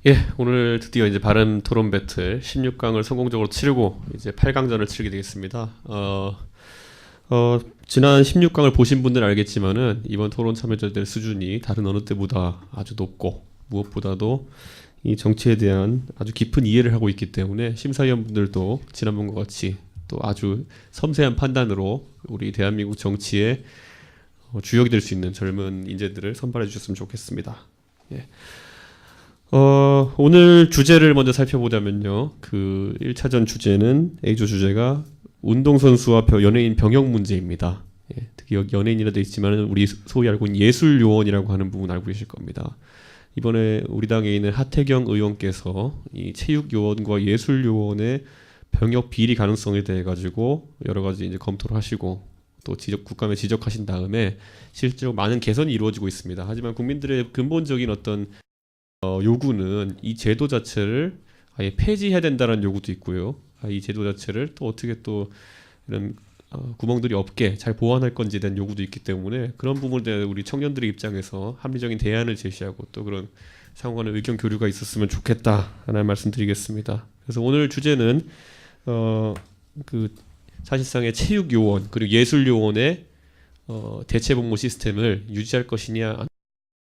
예, 오늘 드디어 이제 바른 토론 배틀 16강을 성공적으로 치르고 이제 8강전을 치르게 되겠습니다. 지난 16강을 보신 분들은 알겠지만은 이번 토론 참여자들의 수준이 다른 어느 때보다 아주 높고 무엇보다도 이 정치에 대한 아주 깊은 이해를 하고 있기 때문에 심사위원분들도 지난번과 같이 또 아주 섬세한 판단으로 우리 대한민국 정치의 주역이 될 수 있는 젊은 인재들을 선발해 주셨으면 좋겠습니다. 예. 오늘 주제를 먼저 살펴보자면요. 그 1차전 주제는 A조 주제가 운동선수와 연예인 병역 문제입니다. 예, 특히 여기 연예인이라 되어 있지만 우리 소위 알고 있는 예술요원이라고 하는 부분 알고 계실 겁니다. 이번에 우리 당에 있는 하태경 의원께서 이 체육요원과 예술요원의 병역 비리 가능성에 대해 가지고 여러 가지 이제 검토를 하시고 또 국감에 지적하신 다음에 실제로 많은 개선이 이루어지고 있습니다. 하지만 국민들의 근본적인 어떤 요구는 이 제도 자체를 아예 폐지해야 된다는 요구도 있고요. 이 제도 자체를 또 어떻게 또 이런 구멍들이 없게 잘 보완할 건지에 대한 요구도 있기 때문에 그런 부분에 대해 우리 청년들의 입장에서 합리적인 대안을 제시하고 또 그런 상호간의 의견 교류가 있었으면 좋겠다라는 말씀드리겠습니다. 그래서 오늘 주제는 그 사실상의 체육요원 그리고 예술요원의 대체 복무 시스템을 유지할 것이냐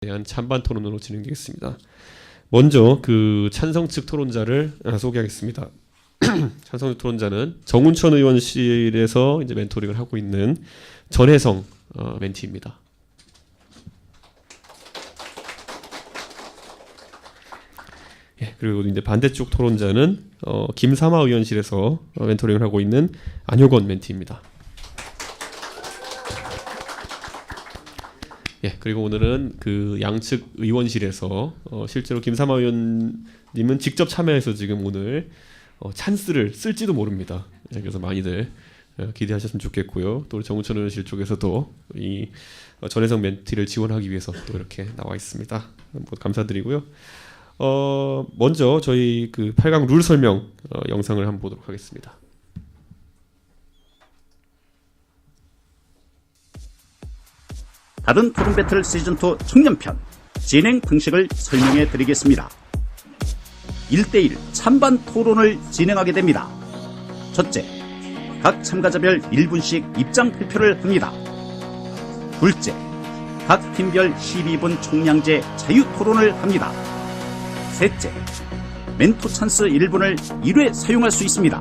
대한 찬반 토론으로 진행되겠습니다. 먼저 그 찬성 측 토론자를 소개하겠습니다. 찬성 측 토론자는 정운천 의원실에서 이제 멘토링을 하고 있는 전혜성 멘티입니다. 예, 그리고 이제 반대쪽 토론자는 김삼화 의원실에서 멘토링을 하고 있는 안효건 멘티입니다. 예, 그리고 오늘은 그 양측 의원실에서 실제로 김삼화 의원님은 직접 참여해서 지금 오늘 찬스를 쓸지도 모릅니다. 예, 그래서 많이들 기대하셨으면 좋겠고요. 또 우리 정운천 의원실 쪽에서도 이 전혜성 멘티를 지원하기 위해서 또 이렇게 나와 있습니다. 감사드리고요. 먼저 저희 그 8강 룰 설명 영상을 한번 보도록 하겠습니다. 다른 토론 배틀 시즌2 청년편 진행 방식을 설명해 드리겠습니다. 1대1 찬반 토론을 진행하게 됩니다. 첫째, 각 참가자별 1분씩 입장 발표를 합니다. 둘째, 각 팀별 12분 총량제 자유 토론을 합니다. 셋째, 멘토 찬스 1분을 1회 사용할 수 있습니다.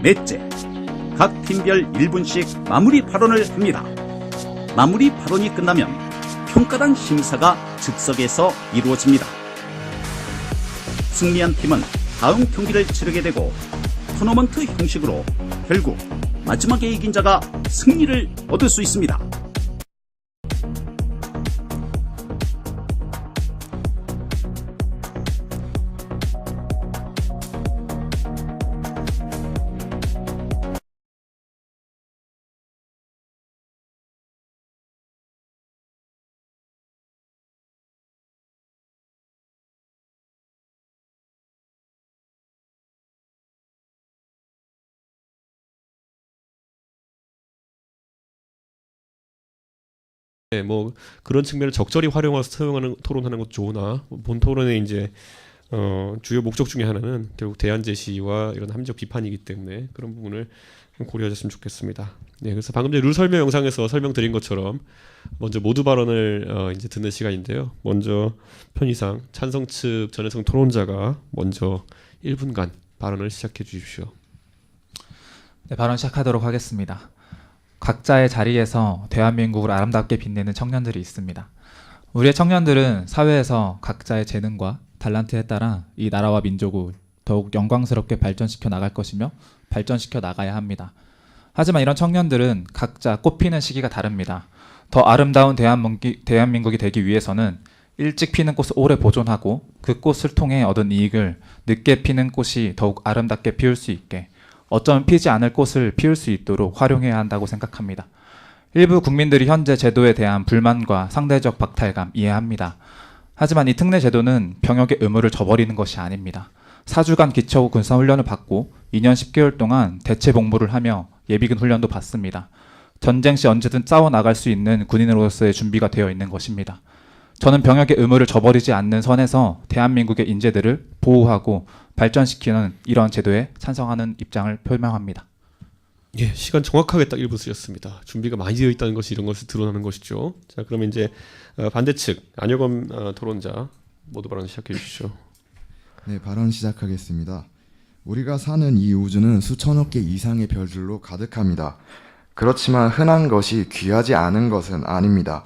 넷째, 각 팀별 1분씩 마무리 발언을 합니다. 마무리 발언이 끝나면 평가단 심사가 즉석에서 이루어집니다. 승리한 팀은 다음 경기를 치르게 되고 토너먼트 형식으로 결국 마지막에 이긴 자가 승리를 얻을 수 있습니다. 네, 뭐 그런 측면을 적절히 활용해서 사용하는 토론하는 것도 좋으나 본 토론의 이제 주요 목적 중에 하나는 결국 대안 제시와 이런 합리적 비판이기 때문에 그런 부분을 고려하셨으면 좋겠습니다. 네, 그래서 방금 전에 룰 설명 영상에서 설명드린 것처럼 먼저 모두 발언을 이제 듣는 시간인데요. 먼저 편의상 찬성 측 전혜성 토론자가 먼저 1분간 발언을 시작해 주십시오. 네, 발언 시작하도록 하겠습니다. 각자의 자리에서 대한민국을 아름답게 빛내는 청년들이 있습니다. 우리의 청년들은 사회에서 각자의 재능과 탤런트에 따라 이 나라와 민족을 더욱 영광스럽게 발전시켜 나갈 것이며 발전시켜 나가야 합니다. 하지만 이런 청년들은 각자 꽃피는 시기가 다릅니다. 더 아름다운 대한민국이 되기 위해서는 일찍 피는 꽃을 오래 보존하고 그 꽃을 통해 얻은 이익을 늦게 피는 꽃이 더욱 아름답게 피울 수 있게 어쩌면 피지 않을 꽃을 피울 수 있도록 활용해야 한다고 생각합니다. 일부 국민들이 현재 제도에 대한 불만과 상대적 박탈감 이해합니다. 하지만 이 특례 제도는 병역의 의무를 저버리는 것이 아닙니다. 4주간 기초 군사훈련을 받고 2년 10개월 동안 대체 복무를 하며 예비군 훈련도 받습니다. 전쟁 시 언제든 싸워나갈 수 있는 군인으로서의 준비가 되어 있는 것입니다. 저는 병역의 의무를 저버리지 않는 선에서 대한민국의 인재들을 보호하고 발전시키는 이런 제도에 찬성하는 입장을 표명합니다. 예, 시간 정확하게 딱 1분 쓰셨습니다. 준비가 많이 되어 있다는 것이 이런 것을 드러나는 것이죠. 자, 그러면 이제 반대측 안효검 토론자 모두 발언 시작해 주시죠. 네, 발언 시작하겠습니다. 우리가 사는 이 우주는 수천억 개 이상의 별들로 가득합니다. 그렇지만 흔한 것이 귀하지 않은 것은 아닙니다.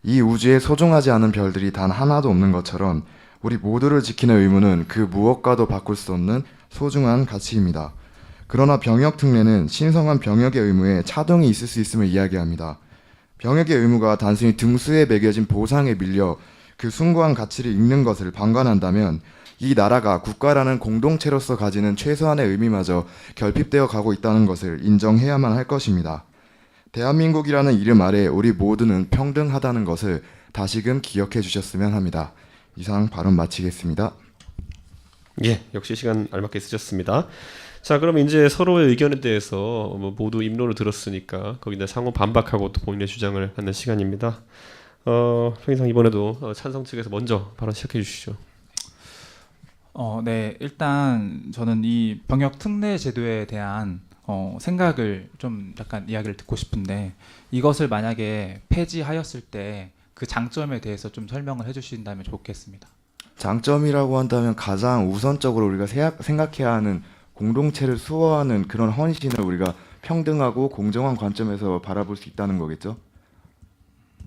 이 우주에 소중하지 않은 별들이 단 하나도 없는 것처럼 우리 모두를 지키는 의무는 그 무엇과도 바꿀 수 없는 소중한 가치입니다. 그러나 병역 특례는 신성한 병역의 의무에 차동이 있을 수 있음을 이야기합니다. 병역의 의무가 단순히 등수에 매겨진 보상에 밀려 그 숭고한 가치를 잃는 것을 방관한다면 이 나라가 국가라는 공동체로서 가지는 최소한의 의미마저 결핍되어 가고 있다는 것을 인정해야만 할 것입니다. 대한민국이라는 이름 아래 우리 모두는 평등하다는 것을 다시금 기억해 주셨으면 합니다. 이상 발언 마치겠습니다. 예, 역시 시간 알맞게 쓰셨습니다. 자, 그럼 이제 서로의 의견에 대해서 모두 입론을 들었으니까 거기다 상호 반박하고 또 본인의 주장을 하는 시간입니다. 평인상 이번에도 찬성 측에서 먼저 발언 시작해 주시죠. 네, 일단 저는 이 병역 특례 제도에 대한 생각을 좀 약간 이야기를 듣고 싶은데 이것을 만약에 폐지하였을 때 그 장점에 대해서 좀 설명을 해주신다면 좋겠습니다. 장점이라고 한다면 가장 우선적으로 우리가 생각해야 하는 공동체를 수호하는 그런 헌신을 우리가 평등하고 공정한 관점에서 바라볼 수 있다는 거겠죠?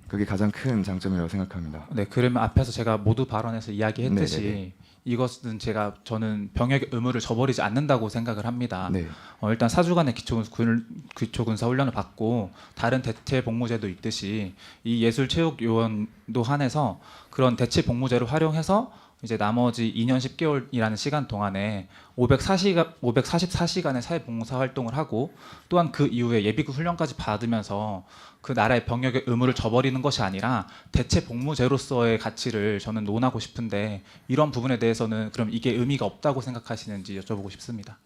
그게 가장 큰 장점이라고 생각합니다. 네, 그러면 앞에서 제가 모두 발언해서 이야기했듯이 네네네. 이것은 저는 병역의 의무를 저버리지 않는다고 생각을 합니다. 네. 일단 사주간의 기초군사 훈련을 받고 다른 대체 복무제도 있듯이 이 예술체육요원도 한해서 그런 대체 복무제를 활용해서 이제 나머지 2년 10개월이라는 시간 동안에 544시간의 사회봉사 활동을 하고 또한 그 이후에 예비군 훈련까지 받으면서 그 나라의 병역의 의무를 저버리는 것이 아니라 대체 복무제로서의 가치를 저는 논하고 싶은데 이런 부분에 대해서는 그럼 이게 의미가 없다고 생각하시는지 여쭤보고 싶습니다.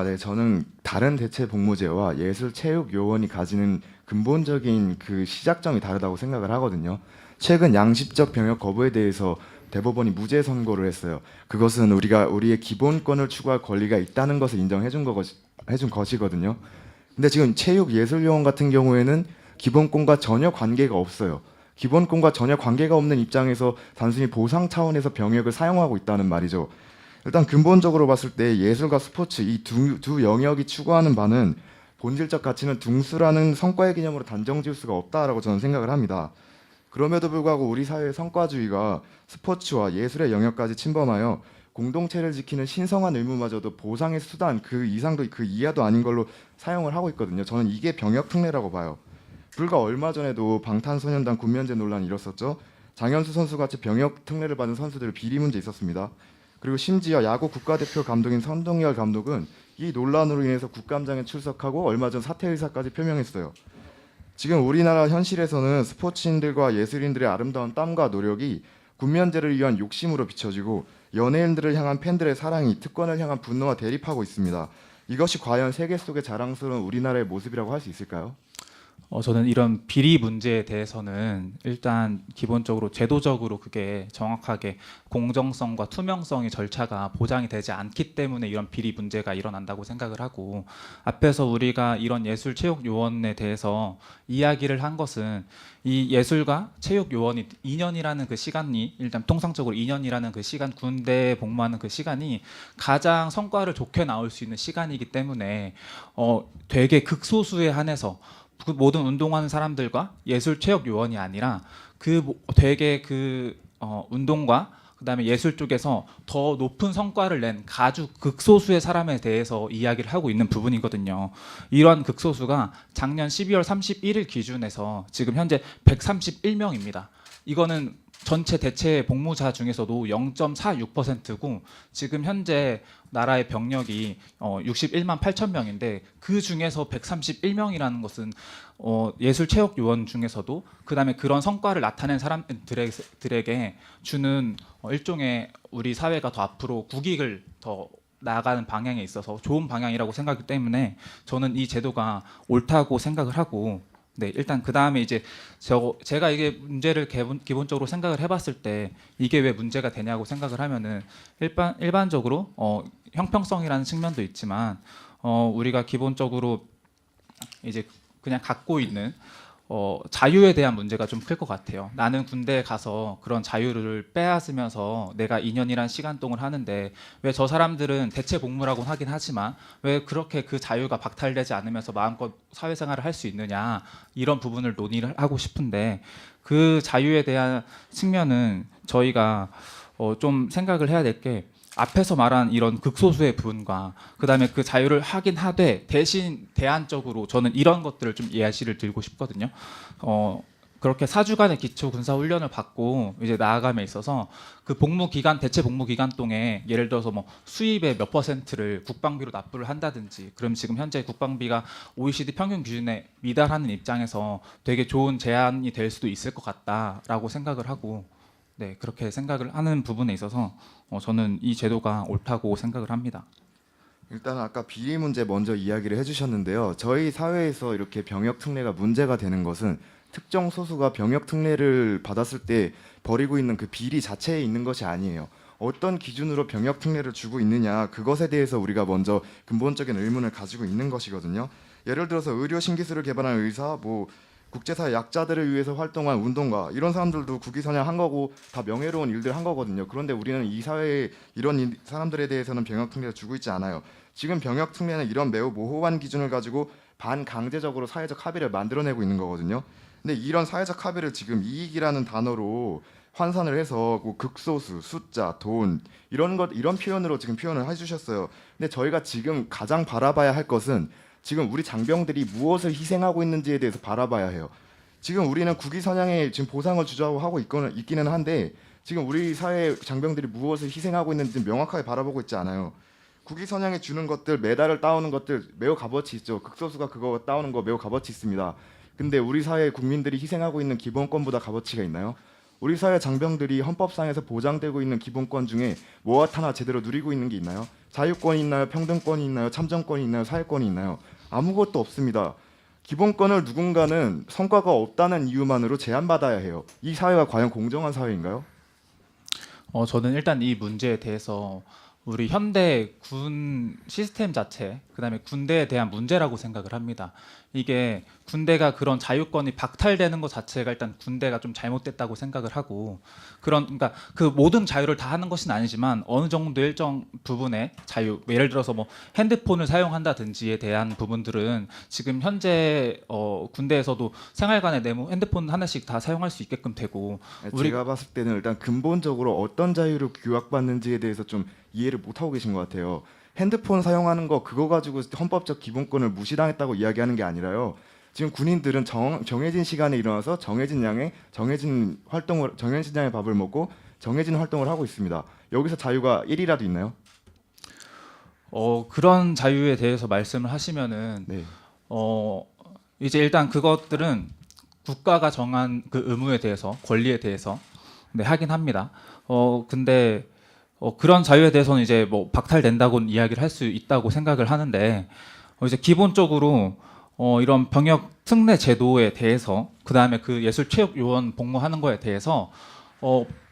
네, 저는 다른 대체 복무제와 예술체육요원이 가지는 근본적인 그 시작점이 다르다고 생각을 하거든요. 최근 양심적 병역 거부에 대해서 대법원이 무죄 선고를 했어요. 그것은 우리의 기본권을 추구할 권리가 있다는 것을 인정해준 것이거든요. 근데 지금 체육예술요원 같은 경우에는 기본권과 전혀 관계가 없어요. 기본권과 전혀 관계가 없는 입장에서 단순히 보상 차원에서 병역을 사용하고 있다는 말이죠. 일단 근본적으로 봤을 때 예술과 스포츠 이 두 영역이 추구하는 바는 본질적 가치는 등수라는 성과의 개념으로 단정 지을 수가 없다라고 저는 생각을 합니다. 그럼에도 불구하고 우리 사회의 성과주의가 스포츠와 예술의 영역까지 침범하여 공동체를 지키는 신성한 의무마저도 보상의 수단 그 이상도 그 이하도 아닌 걸로 사용을 하고 있거든요. 저는 이게 병역 특례라고 봐요. 불과 얼마 전에도 방탄소년단 군면제 논란이 일었었죠. 장현수 선수 같이 병역 특례를 받은 선수들 비리 문제 있었습니다. 그리고 심지어 야구 국가대표 감독인 선동열 감독은 이 논란으로 인해서 국감장에 출석하고 얼마 전 사퇴 의사까지 표명했어요. 지금 우리나라 현실에서는 스포츠인들과 예술인들의 아름다운 땀과 노력이 군면제를 위한 욕심으로 비춰지고 연예인들을 향한 팬들의 사랑이 특권을 향한 분노와 대립하고 있습니다. 이것이 과연 세계 속의 자랑스러운 우리나라의 모습이라고 할 수 있을까요? 저는 이런 비리 문제에 대해서는 일단 기본적으로 제도적으로 그게 정확하게 공정성과 투명성의 절차가 보장이 되지 않기 때문에 이런 비리 문제가 일어난다고 생각을 하고 앞에서 우리가 이런 예술 체육 요원에 대해서 이야기를 한 것은 이 예술가 체육 요원이 2년이라는 그 시간이 일단 통상적으로 2년이라는 그 시간 군대에 복무하는 그 시간이 가장 성과를 좋게 나올 수 있는 시간이기 때문에 되게 극소수에 한해서 그 모든 운동하는 사람들과 예술 체육 요원이 아니라 되게 운동과 그다음에 예술 쪽에서 더 높은 성과를 낸 아주 극소수의 사람에 대해서 이야기를 하고 있는 부분이거든요. 이러한 극소수가 작년 12월 31일 기준에서 지금 현재 131명입니다. 이거는 전체 대체 복무자 중에서도 0.46%고 지금 현재 나라의 병력이 61만 8천 명인데 그 중에서 131명이라는 것은 예술체육요원 중에서도 그다음에 그런 성과를 나타낸 사람들에게 주는 일종의 우리 사회가 더 앞으로 국익을 더 나아가는 방향에 있어서 좋은 방향이라고 생각하기 때문에 저는 이 제도가 옳다고 생각을 하고 네, 일단 그 다음에 이제 제가 이게 문제를 기본적으로 생각을 해봤을 때 이게 왜 문제가 되냐고 생각을 하면은 일반적으로 형평성이라는 측면도 있지만 우리가 기본적으로 이제 그냥 갖고 있는 자유에 대한 문제가 좀 클 것 같아요. 나는 군대에 가서 그런 자유를 빼앗으면서 내가 2년이란 시간 동안 하는데 왜 저 사람들은 대체 복무라고는 하긴 하지만 왜 그렇게 그 자유가 박탈되지 않으면서 마음껏 사회생활을 할 수 있느냐 이런 부분을 논의를 하고 싶은데 그 자유에 대한 측면은 저희가 좀 생각을 해야 될 게 앞에서 말한 이런 극소수의 부분과 그다음에 그 자유를 하긴 하되 대신 대안적으로 저는 이런 것들을 좀 예시를 들고 싶거든요. 그렇게 4주간의 기초 군사 훈련을 받고 이제 나아감에 있어서 그 복무 기간 대체 복무 기간 동에 예를 들어서 뭐 수입의 몇 %를 국방비로 납부를 한다든지 그럼 지금 현재 국방비가 OECD 평균 기준에 미달하는 입장에서 되게 좋은 제안이 될 수도 있을 것 같다라고 생각을 하고 네, 그렇게 생각을 하는 부분에 있어서 저는 이 제도가 옳다고 생각을 합니다. 일단 아까 비리 문제 먼저 이야기를 해주셨는데요. 저희 사회에서 이렇게 병역 특례가 문제가 되는 것은 특정 소수가 병역 특례를 받았을 때 벌이고 있는 그 비리 자체에 있는 것이 아니에요. 어떤 기준으로 병역 특례를 주고 있느냐 그것에 대해서 우리가 먼저 근본적인 의문을 가지고 있는 것이거든요. 예를 들어서 의료 신기술을 개발한 의사, 뭐 국제사회 약자들을 위해서 활동한 운동가 이런 사람들도 국위선양한 거고 다 명예로운 일들 한 거거든요. 그런데 우리는 이 사회에 이런 사람들에 대해서는 병역 특례를 주고 있지 않아요. 지금 병역 특례는 이런 매우 모호한 기준을 가지고 반강제적으로 사회적 합의를 만들어내고 있는 거거든요. 근데 이런 사회적 합의를 지금 이익이라는 단어로 환산을 해서 뭐 극소수, 숫자, 돈 이런 표현으로 지금 표현을 해주셨어요. 근데 저희가 지금 가장 바라봐야 할 것은 지금 우리 장병들이 무엇을 희생하고 있는지에 대해서 바라봐야 해요. 지금 우리는 국위 선양에 지금 보상을 주자고 하고 있기는 한데 지금 우리 사회 장병들이 무엇을 희생하고 있는지 명확하게 바라보고 있지 않아요. 국위 선양에 주는 것들, 메달을 따오는 것들 매우 값어치 있죠. 극소수가 그거 따오는 거 매우 값어치 있습니다. 근데 우리 사회 국민들이 희생하고 있는 기본권보다 값어치가 있나요? 우리 사회 장병들이 헌법상에서 보장되고 있는 기본권 중에 무엇 하나 제대로 누리고 있는 게 있나요? 자유권이 있나요? 평등권이 있나요? 참정권이 있나요? 사회권이 있나요? 아무것도 없습니다. 기본권을 누군가는 성과가 없다는 이유만으로 제한받아야 해요. 이 사회가 과연 공정한 사회인가요? 저는 일단 이 문제에 대해서 우리 현대 군 시스템 자체, 그다음에 군대에 대한 문제라고 생각을 합니다. 이게 군대가 그런 자유권이 박탈되는 것 자체가 일단 군대가 좀 잘못됐다고 생각을 하고 그러니까 그 모든 자유를 다 하는 것은 아니지만 어느 정도 일정 부분의 자유, 예를 들어서 뭐 핸드폰을 사용한다든지에 대한 부분들은 지금 현재 군대에서도 생활관에 핸드폰 하나씩 다 사용할 수 있게끔 되고 제가 봤을 때는 일단 근본적으로 어떤 자유를 규약받는지에 대해서 좀 이해를 못하고 계신 것 같아요. 핸드폰 사용하는 거 그거 가지고 헌법적 기본권을 무시당했다고 이야기하는 게 아니라요. 지금 군인들은 정해진 시간에 일어나서 정해진 양의 정해진 양의 밥을 먹고 정해진 활동을 하고 있습니다. 여기서 자유가 1이라도 있나요? 그런 자유에 대해서 말씀을 하시면은 네. 이제 일단 그것들은 국가가 정한 그 의무에 대해서 권리에 대해서 네, 하긴 합니다. 근데 그런 자유에 대해서는 이제 뭐 박탈된다고는 이야기를 할 수 있다고 생각을 하는데 이제 기본적으로 이런 병역 특례 제도에 대해서 그다음에 그 예술체육요원 복무하는 거에 대해서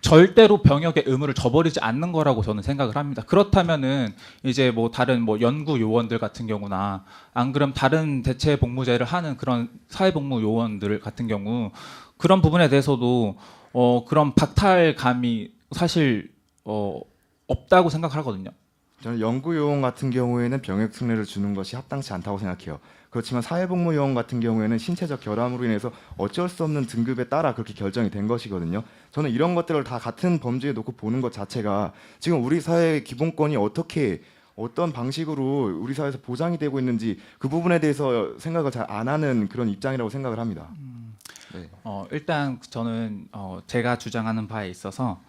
절대로 병역의 의무를 저버리지 않는 거라고 저는 생각을 합니다. 그렇다면은 이제 뭐 다른 뭐 연구 요원들 같은 경우나 안 그럼 다른 대체 복무제를 하는 그런 사회복무 요원들 같은 경우 그런 부분에 대해서도 그런 박탈감이 사실 없다고 생각하거든요. 저는 연구요원 같은 경우에는 병역 특례를 주는 것이 합당치 않다고 생각해요. 그렇지만 사회복무요원 같은 경우에는 신체적 결함으로 인해서 어쩔 수 없는 등급에 따라 그렇게 결정이 된 것이거든요. 저는 이런 것들을 다 같은 범주에 놓고 보는 것 자체가 지금 우리 사회의 기본권이 어떤 방식으로 우리 사회에서 보장이 되고 있는지 그 부분에 대해서 생각을 잘 안 하는 그런 입장이라고 생각을 합니다. 네. 일단 저는 제가 주장하는 바에 있어서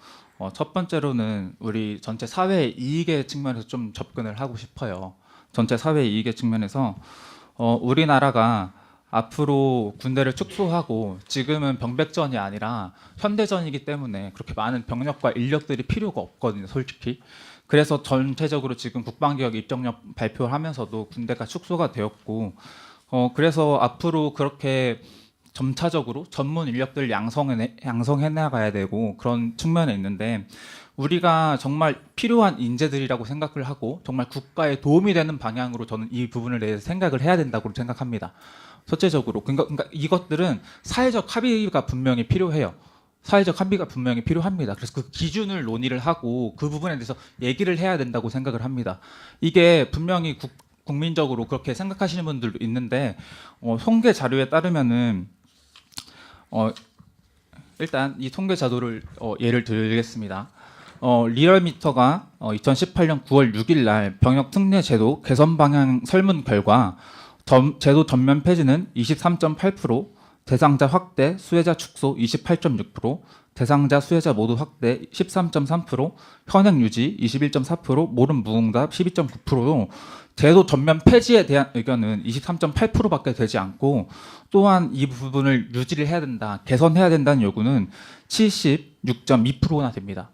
첫 번째로는 우리 전체 사회 이익의 측면에서 좀 접근을 하고 싶어요. 전체 사회 이익의 측면에서 우리나라가 앞으로 군대를 축소하고 지금은 병백전이 아니라 현대전이기 때문에 그렇게 많은 병력과 인력들이 필요가 없거든요, 솔직히. 그래서 전체적으로 지금 국방개혁 입정력 발표를 하면서도 군대가 축소가 되었고 그래서 앞으로 그렇게 점차적으로 전문 인력들을 양성해 나가야 되고 그런 측면에 있는데 우리가 정말 필요한 인재들이라고 생각을 하고 정말 국가에 도움이 되는 방향으로 저는 이 부분을 대해서 생각을 해야 된다고 생각합니다. 첫째적으로 그러니까 이것들은 사회적 합의가 분명히 필요해요. 사회적 합의가 분명히 필요합니다. 그래서 그 기준을 논의를 하고 그 부분에 대해서 얘기를 해야 된다고 생각을 합니다. 이게 분명히 국민적으로 그렇게 생각하시는 분들도 있는데 통계 자료에 따르면은 일단 이 통계 자료를 예를 들겠습니다. 리얼미터가 2018년 9월 6일 날 병역 특례 제도 개선 방향 설문 결과 제도 전면 폐지는 23.8%, 대상자 확대, 수혜자 축소 28.6%, 대상자 수혜자 모두 확대 13.3%, 현행 유지 21.4%, 모름 무응답 12.9%로 제도 전면 폐지에 대한 의견은 23.8%밖에 되지 않고 또한 이 부분을 유지를 해야 된다, 개선해야 된다는 요구는 76.2%나 됩니다.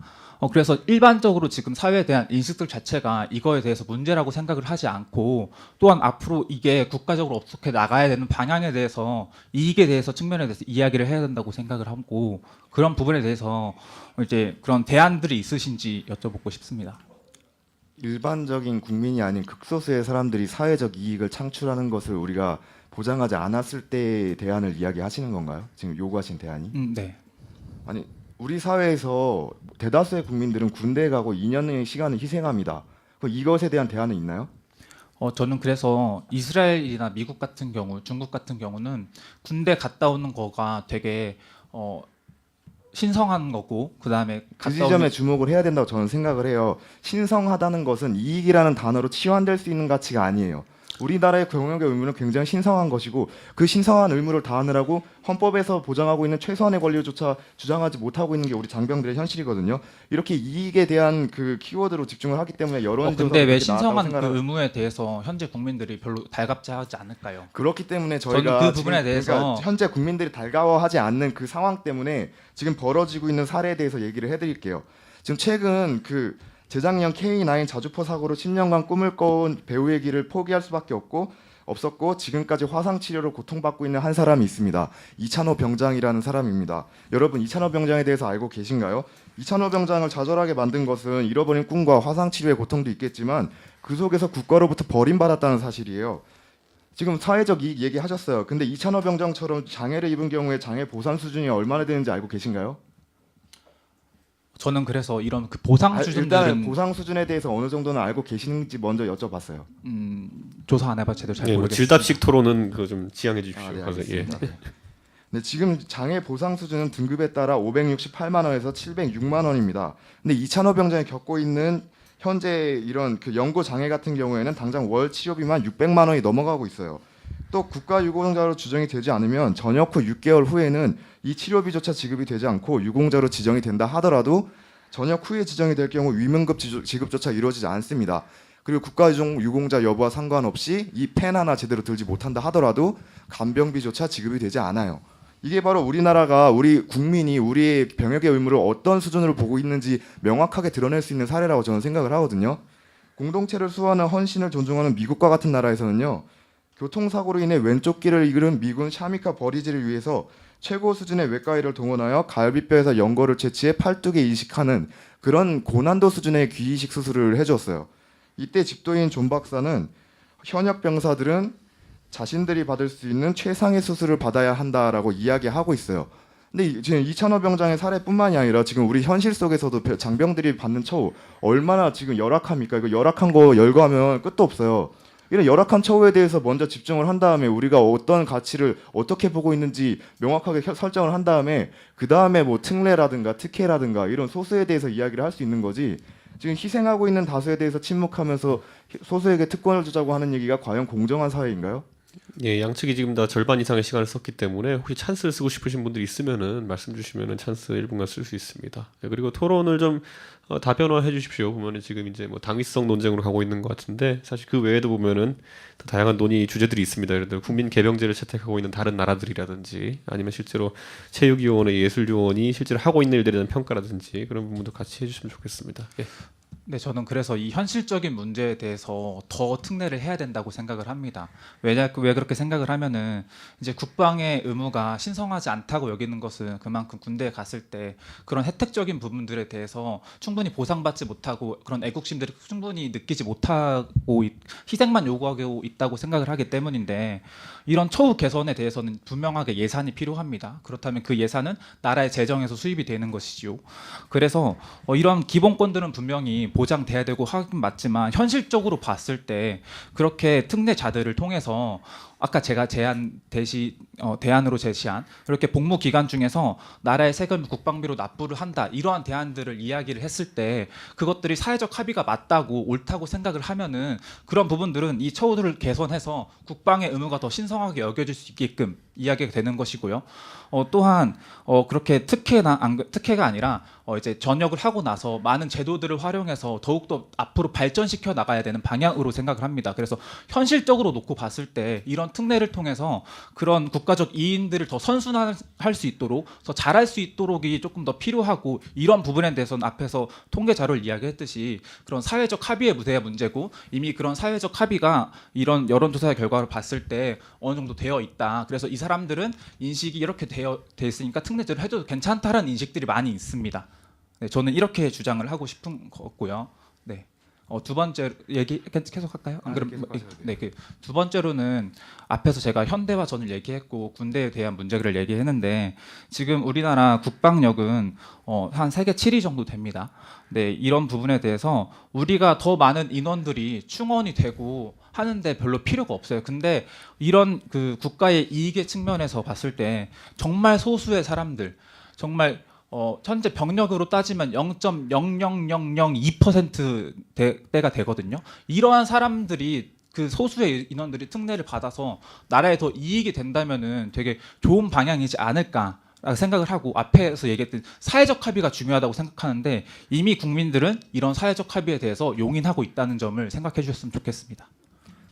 그래서 일반적으로 지금 사회에 대한 인식들 자체가 이거에 대해서 문제라고 생각을 하지 않고 또한 앞으로 이게 국가적으로 어떻게 나가야 되는 방향에 대해서 이익에 대해서 측면에 대해서 이야기를 해야 된다고 생각을 하고 그런 부분에 대해서 이제 그런 대안들이 있으신지 여쭤보고 싶습니다. 일반적인 국민이 아닌 극소수의 사람들이 사회적 이익을 창출하는 것을 우리가 보장하지 않았을 때의 대안을 이야기하시는 건가요? 지금 요구하신 대안이? 네. 아니 우리 사회에서 대다수의 국민들은 군대에 가고 2년의 시간을 희생합니다. 그럼 이것에 대한 대안은 있나요? 저는 그래서 이스라엘이나 미국 같은 경우, 중국 같은 경우는 군대 갔다 오는 거가 되게 신성한 거고 그 다음에 그 지점에 주목을 해야 된다고 저는 생각을 해요. 신성하다는 것은 이익이라는 단어로 치환될 수 있는 가치가 아니에요. 우리나라의 병역의 의무는 굉장히 신성한 것이고 그 신성한 의무를 다하느라고 헌법에서 보장하고 있는 최소한의 권리조차 주장하지 못하고 있는 게 우리 장병들의 현실이거든요. 이렇게 이익에 대한 그 키워드로 집중을 하기 때문에 여론조사가 근데 왜 신성한 그 의무에 대해서 현재 국민들이 별로 달갑지하지 않을까요? 그렇기 때문에 저희가 그 부분에 대해서 그러니까 현재 국민들이 달가워하지 않는 그 상황 때문에 지금 벌어지고 있는 사례에 대해서 얘기를 해드릴게요. 지금 최근 그 재작년 K9 자주포 사고로 10년간 꿈을 꿔온 배우의 길을 포기할 수밖에 없었고 지금까지 화상 치료로 고통받고 있는 한 사람이 있습니다. 이찬호 병장이라는 사람입니다. 여러분 이찬호 병장에 대해서 알고 계신가요? 이찬호 병장을 좌절하게 만든 것은 잃어버린 꿈과 화상 치료의 고통도 있겠지만 그 속에서 국가로부터 버림받았다는 사실이에요. 지금 사회적 이익 얘기하셨어요. 근데 이찬호 병장처럼 장애를 입은 경우에 장애 보상 수준이 얼마나 되는지 알고 계신가요? 저는 그래서 이런 그 보상 수준들은 일단 보상 수준에 대해서 어느 정도는 알고 계시는지 먼저 여쭤봤어요. 조사 안 해봐 제대로 잘 뭐 모르겠습니다. 질답식 토론은 그 좀 지양해 주십시오. 네, 그래서, 알겠습니다. 네, 지금 장애 보상 수준은 등급에 따라 568만 원에서 706만 원입니다. 근데 이찬호 병장이 겪고 있는 현재 이런 그 연고 장애 같은 경우에는 당장 월 치료비만 600만 원이 넘어가고 있어요. 또 국가유공자로 지정이 되지 않으면 전역 후 6개월 후에는 이 치료비조차 지급이 되지 않고 유공자로 지정이 된다 하더라도 전역 후에 지정이 될 경우 위문급 지급조차 이루어지지 않습니다. 그리고 국가유공자 여부와 상관없이 이 펜 하나 제대로 들지 못한다 하더라도 간병비조차 지급이 되지 않아요. 이게 바로 우리나라가 우리 국민이 우리의 병역의 의무를 어떤 수준으로 보고 있는지 명확하게 드러낼 수 있는 사례라고 저는 생각을 하거든요. 공동체를 수호하는 헌신을 존중하는 미국과 같은 나라에서는요. 교통사고로 인해 왼쪽 귀를 잃은 미군 샤미카 버리지를 위해서 최고 수준의 외과의를 동원하여 갈비뼈에서 연골을 채취해 팔뚝에 이식하는 그런 고난도 수준의 귀이식 수술을 해줬어요. 이때 집도인 존 박사는 현역 병사들은 자신들이 받을 수 있는 최상의 수술을 받아야 한다라고 이야기하고 있어요. 근데 지금 이찬호 병장의 사례뿐만이 아니라 지금 우리 현실 속에서도 장병들이 받는 처우 얼마나 지금 열악합니까? 이거 열악한 거 열거하면 끝도 없어요. 이런 열악한 처우에 대해서 먼저 집중을 한 다음에 우리가 어떤 가치를 어떻게 보고 있는지 명확하게 설정을 한 다음에 그 다음에 뭐 특례라든가 특혜라든가 이런 소수에 대해서 이야기를 할 수 있는 거지. 지금 희생하고 있는 다수에 대해서 침묵하면서 소수에게 특권을 주자고 하는 얘기가 과연 공정한 사회인가요? 예, 양측이 지금 다 절반 이상의 시간을 썼기 때문에 혹시 찬스를 쓰고 싶으신 분들이 있으면은 말씀 주시면은 찬스 1분간 쓸 수 있습니다. 예, 그리고 토론을 좀 다변화해 주십시오. 보면은 지금 이제 뭐 당위성 논쟁으로 가고 있는 것 같은데 사실 그 외에도 보면은 더 다양한 논의 주제들이 있습니다. 예를 들어 국민 개병제를 채택하고 있는 다른 나라들이라든지 아니면 실제로 체육위원회, 예술위원이 실제로 하고 있는 일들에 대한 평가라든지 그런 부분도 같이 해주시면 좋겠습니다. 예. 네, 저는 그래서 이 현실적인 문제에 대해서 더 특례를 해야 된다고 생각을 합니다. 왜 그렇게 생각을 하면은 이제 국방의 의무가 신성하지 않다고 여기는 것은 그만큼 군대에 갔을 때 그런 혜택적인 부분들에 대해서 충분히 보상받지 못하고 그런 애국심들을 충분히 느끼지 못하고 희생만 요구하고 있다고 생각을 하기 때문인데, 이런 처우 개선에 대해서는 분명하게 예산이 필요합니다. 그렇다면 그 예산은 나라의 재정에서 수입이 되는 것이지요. 그래서 이런 기본권들은 분명히 보장돼야 되고 하긴 맞지만, 현실적으로 봤을 때 그렇게 특례자들을 통해서 아까 제가 대안으로 제시한 이렇게 복무 기간 중에서 나라의 세금 국방비로 납부를 한다, 이러한 대안들을 이야기를 했을 때 그것들이 사회적 합의가 맞다고 옳다고 생각을 하면은 그런 부분들은 이 처우들을 개선해서 국방의 의무가 더 신성하게 여겨질 수 있게끔 이야기가 되는 것이고요. 또한 그렇게 특혜가 아니라 이제 전역을 하고 나서 많은 제도들을 활용해서 더욱더 앞으로 발전시켜 나가야 되는 방향으로 생각을 합니다. 그래서 현실적으로 놓고 봤을 때 이런 특례를 통해서 그런 국가적 이인들을 더 선순환할 수 있도록, 더 잘할 수 있도록이 조금 더 필요하고, 이런 부분에 대해서는 앞에서 통계 자료를 이야기했듯이 그런 사회적 합의의 문제고, 이미 그런 사회적 합의가 이런 여론조사의 결과를 봤을 때 어느 정도 되어 있다. 그래서 이 사람들은 인식이 이렇게 돼 있으니까 특례제를 해도 괜찮다라는 인식들이 많이 있습니다. 네, 저는 이렇게 주장을 하고 싶은 거고요. 네. 두 번째 얘기 계속 할까요? 안 그럼 네, 두 번째로는 앞에서 제가 현대화전을 얘기했고 군대에 대한 문제를 얘기했는데, 지금 우리나라 국방력은 한 세계 7위 정도 됩니다. 네, 이런 부분에 대해서 우리가 더 많은 인원들이 충원이 되고 하는데 별로 필요가 없어요. 근데 이런 그 국가의 이익의 측면에서 봤을 때 정말 소수의 사람들, 정말 현재 병력으로 따지면 0.00002%대가 되거든요. 이러한 사람들이, 그 소수의 인원들이 특례를 받아서 나라에 더 이익이 된다면은 되게 좋은 방향이지 않을까 생각을 하고, 앞에서 얘기했던 사회적 합의가 중요하다고 생각하는데 이미 국민들은 이런 사회적 합의에 대해서 용인하고 있다는 점을 생각해 주셨으면 좋겠습니다.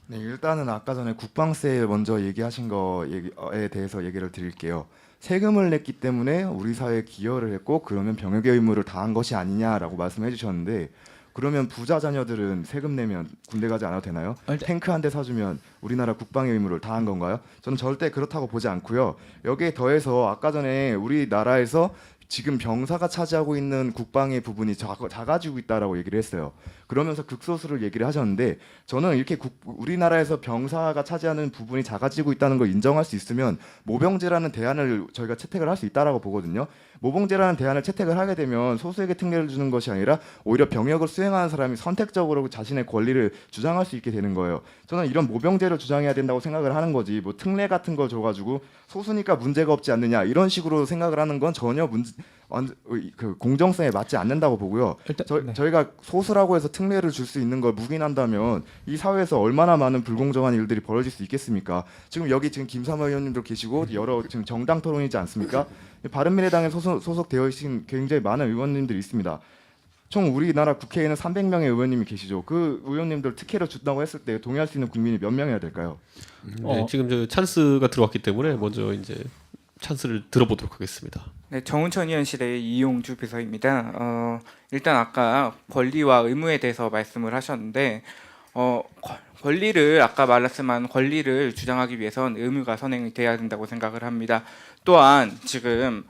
네, 일단은 아까 전에 국방세 먼저 얘기하신 거에 대해서 얘기를 드릴게요. 세금을 냈기 때문에 우리 사회에 기여를 했고 그러면 병역의 의무를 다한 것이 아니냐라고 말씀해 주셨는데, 그러면 부자 자녀들은 세금 내면 군대 가지 않아도 되나요? 탱크 한 대 사주면 우리나라 국방의 의무를 다한 건가요? 저는 절대 그렇다고 보지 않고요. 여기에 더해서 아까 전에 우리나라에서 지금 병사가 차지하고 있는 국방의 부분이 작아지고 있다라고 얘기를 했어요. 그러면서 극소수를 얘기를 하셨는데, 저는 이렇게 우리나라에서 병사가 차지하는 부분이 작아지고 있다는 걸 인정할 수 있으면 모병제라는 대안을 저희가 채택을 할 수 있다라고 보거든요. 모병제라는 대안을 채택을 하게 되면 소수에게 특례를 주는 것이 아니라 오히려 병역을 수행하는 사람이 선택적으로 자신의 권리를 주장할 수 있게 되는 거예요. 저는 이런 모병제를 주장해야 된다고 생각을 하는 거지, 뭐 특례 같은 걸 줘가지고 소수니까 문제가 없지 않느냐 이런 식으로 생각을 하는 건 전혀 그 공정성에 맞지 않는다고 보고요. 저희가 소수라고 해서 특례를 줄 수 있는 걸 묵인한다면 이 사회에서 얼마나 많은 불공정한 일들이 벌어질 수 있겠습니까? 지금 여기 김삼화 의원님도 계시고 여러 지금 정당 토론이지 않습니까? 바른미래당에 소속되어 있신 굉장히 많은 의원님들이 있습니다. 총 우리나라 국회에는 300명의 의원님이 계시죠. 그 의원님들 특혜를 준다고 했을 때 동의할 수 있는 국민이 몇 명이어야 될까요? 네, 지금 저 찬스가 들어왔기 때문에 먼저 이제 찬스를 들어보도록 하겠습니다. 네, 정운천의원실의 이용주 비서입니다. 일단 아까 권리와 의무에 대해서 말씀을 하셨는데, 권리를 아까 말했지만 권리를 주장하기 위해선 의무가 선행이 돼야 된다고 생각을 합니다. 또한 지금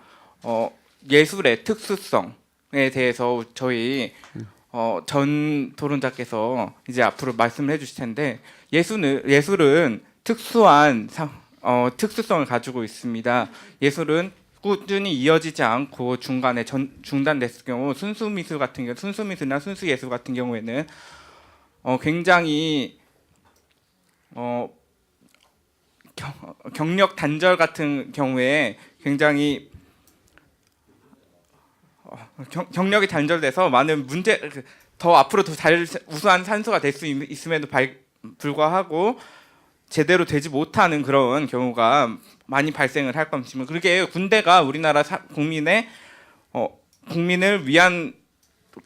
예술의 특수성에 대해서 저희 전 토론자께서 이제 앞으로 말씀을 해주실 텐데, 예술은 특수한 특수성을 가지고 있습니다. 예술은 꾸준히 이어지지 않고 중간에 중단됐을 경우 순수미술 같은 경우, 순수미술이나 순수예술 같은 경우에는 굉장히 경력 단절 같은 경우에 굉장히 경력이 단절돼서 많은 더 앞으로 더 잘 우수한 산소가 될 수 있음에도 불구하고 제대로 되지 못하는 그런 경우가 많이 발생을 할 것이면, 그렇게 군대가 우리나라 국민을 위한